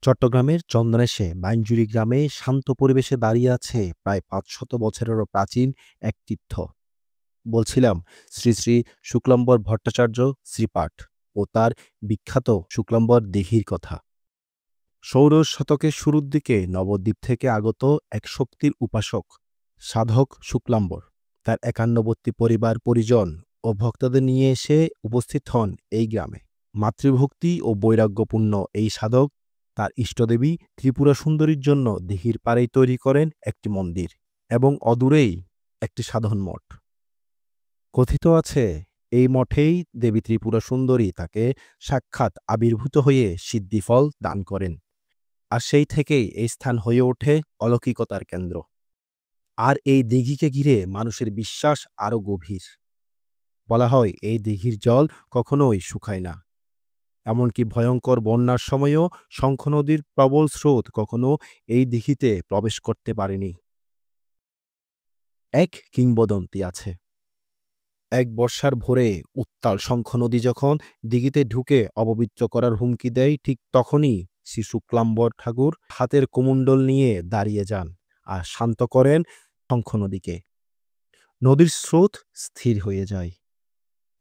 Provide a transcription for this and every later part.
চট্টগ্রামের চন্দনেশে বাইনজুরী গ্রামে শান্ত পরিবেশে দাঁড়িয়ে আছে প্রায় ৫০০ বছরেরও প্রাচীন এক তীর্থ। বলছিলাম শ্রী শ্রী শুক্লাম্বর ভট্টাচার্য শ্রীপাঠ ও তার বিখ্যাত শুক্লাম্বর দিঘির কথা। ষোড়শ শতকের শুরুর দিকে নবদ্বীপ থেকে আগত এক শক্তির উপাসক সাধক শুক্লাম্বর তার ৫১বর্তী পরিবার পরিজন ও ভক্তদের নিয়ে এসে উপস্থিত হন এই গ্রামে। মাতৃভক্তি ও বৈরাগ্যপূর্ণ এই সাধক তার ইষ্টদেবী ত্রিপুরা সুন্দরীর জন্য দিঘির পাড়েই তৈরি করেন একটি মন্দির এবং অদূরেই একটি সাধন মঠ। কথিত আছে এই মঠেই দেবী ত্রিপুরা সুন্দরী তাকে সাক্ষাৎ আবির্ভূত হয়ে সিদ্ধিফল দান করেন, আর সেই থেকেই এই স্থান হয়ে ওঠে অলৌকিকতার কেন্দ্র। আর এই দিঘিকে ঘিরে মানুষের বিশ্বাস আরও গভীর। বলা হয় এই দিঘির জল কখনোই শুকায় না, এমনকি ভয়ঙ্কর বন্যার সময়ও শঙ্খ নদীর প্রবল স্রোত কখনো এই দিঘিতে প্রবেশ করতে পারেনি। এক কিংবদন্তি আছে, এক বর্ষার ভোরে উত্তাল শঙ্খ নদী যখন দিঘিতে ঢুকে অপবিত্র করার হুমকি দেয়, ঠিক তখনই শ্রী শুক্লাম্বর ঠাকুর হাতের কমণ্ডল নিয়ে দাঁড়িয়ে যান আর শান্ত করেন শঙ্খ নদীকে। নদীর স্রোত স্থির হয়ে যায়,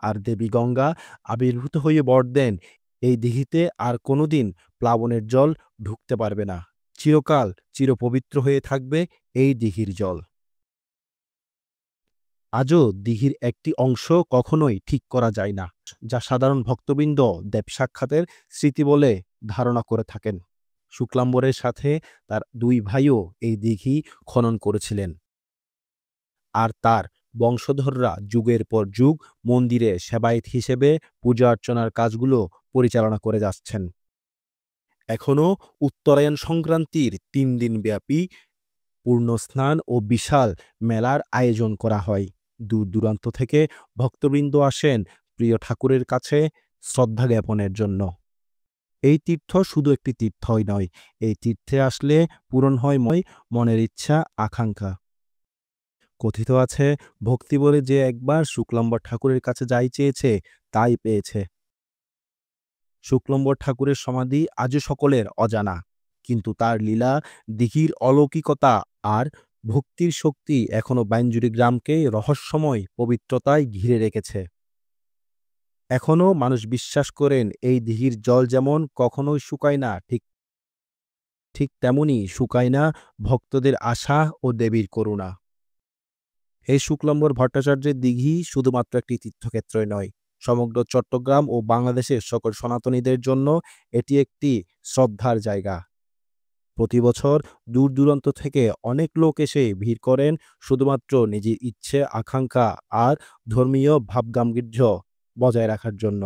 আর দেবী গঙ্গা আবির্ভূত হয়ে বর দেন এই দিঘিতে আর কোনোদিন প্লাবনের জল ঢুকতে পারবে না। চিরকাল চিরপবিত্র হয়ে থাকবে এই দিঘির জল। আজও দিঘির একটি অংশ কখনোই ঠিক করা যায় না, যা সাধারণ ভক্তবৃন্দ দেব সাক্ষাতের স্মৃতি বলে ধারণা করে থাকেন। শুক্লাম্বরের সাথে তার দুই ভাইও এই দিঘি খনন করেছিলেন, আর তার বংশধররা যুগের পর যুগ মন্দিরে সেবায়েত হিসেবে পূজা অর্চনার কাজগুলো পরিচালনা করে যাচ্ছেন। এখনও উত্তরায়ণ সংক্রান্তির ৩ দিন ব্যাপী পূর্ণ স্নান ও বিশাল মেলার আয়োজন করা হয়। দূর দূরান্ত থেকে ভক্তবৃন্দ আসেন প্রিয় ঠাকুরের কাছে শ্রদ্ধা জ্ঞাপনের জন্য। এই তীর্থ শুধু একটি তীর্থই নয়, এই তীর্থে আসলে পূরণ হয় মনের ইচ্ছা আকাঙ্ক্ষা। কথিত আছে ভক্তি বলে যে একবার শুক্লাম্বর ঠাকুরের কাছে যাই চেয়েছে তাই পেয়েছে। শুক্লাম্বর ঠাকুরের সমাধি আজও সকলের অজানা, কিন্তু তার লীলা, দিঘির অলৌকিকতা আর ভক্তির শক্তি এখনো বাইনজুরী গ্রামকে রহস্যময় পবিত্রতায় ঘিরে রেখেছে। এখনও মানুষ বিশ্বাস করেন এই দিঘির জল যেমন কখনোই শুকায় না, ঠিক ঠিক তেমনি শুকায় না ভক্তদের আশা ও দেবীর করুণা। এই শুক্লাম্বর ভট্টাচার্যের দিঘি শুধুমাত্র একটি তীর্থক্ষেত্রই নয়, সমগ্র চট্টগ্রাম ও বাংলাদেশের সকল সনাতনীদের জন্য এটি একটি শ্রদ্ধার জায়গা। প্রতি বছর দূর দূরান্ত থেকে অনেক লোক এসে ভিড় করেন শুধুমাত্র নিজের ইচ্ছে আকাঙ্ক্ষা আর ধর্মীয় ভাবগাম্ভীর্য বজায় রাখার জন্য।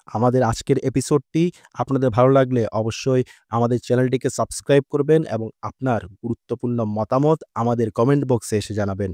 আমাদের আজকের এপিসোডটি আপনাদের ভালো লাগলে অবশ্যই আমাদের চ্যানেলটিকে সাবস্ক্রাইব করবেন এবং আপনার গুরুত্বপূর্ণ মতামত আমাদের কমেন্ট বক্সে এসে জানাবেন।